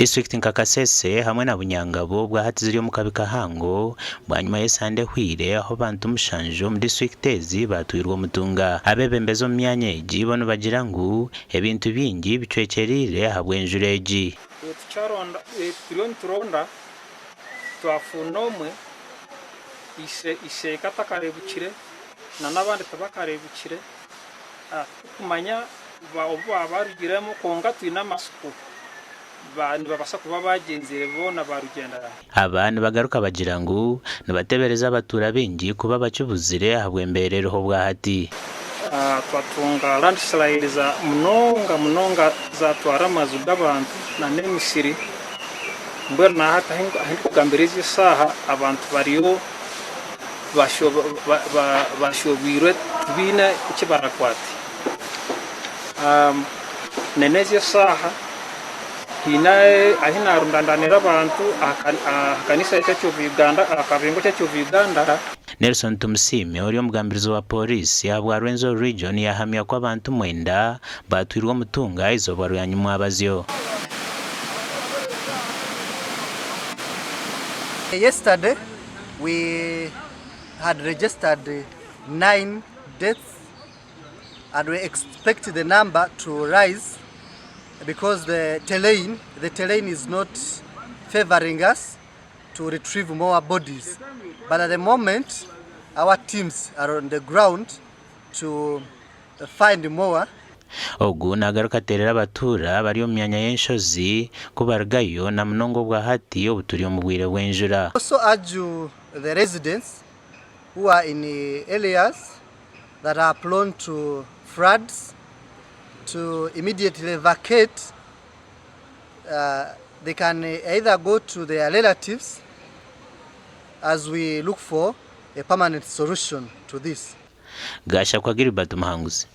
District Nkakasese hamwe na Bunyangabo bwa hati ziri mu kabika hango bwanyuma yesande hwire aho bantu mushanjo mu district ezi batwirwa mutunga abebembezo myanya egibono bagira ngo ebintu bingi bicwecerire habwenjureji tucharonda turonda twafunomwe ise katakarebukire na nabandi tabakarebukire kumanya obo abarugiremo konga twina masuku bandi babasa kuba bagenzere bona barugenda abantu bagaruka bagira ngo nabatebereza abatura bingi kuba bacubuzire habwemberereho bwa hati twatunga landslide za munonga za twara amazu y'abantu na nemisiri mbere na hata hindukambiriza isaha abantu bariho bashobirwe bine ikibarakwati neneze isaha ahina rundandanira abantu akanisa cyacu Uganda akabengo cyacu Uganda. Nelson Tumusime uri omugambirizo wa polisi habwa Rwenzo region yahamya kwa abantu mwenda batwirwa mutunga izo baruyanyuma abazyo. Yesterday we had registered 9 deaths and we expect the number to rise because the terrain is not favoring us to retrieve more bodies. But at the moment, our teams are on the ground to find more. Ogu nagaruka terera abatura bari mu myanya y'enshozi kubargayo na mnongo bwa hati obuturi mu bwire bw'enjura. Also urge the residents who are in areas that are prone to floods to immediately vacate. They can either go to their relatives as we look for a permanent solution to this. Gasha kwa Gilbert Muhanguzi.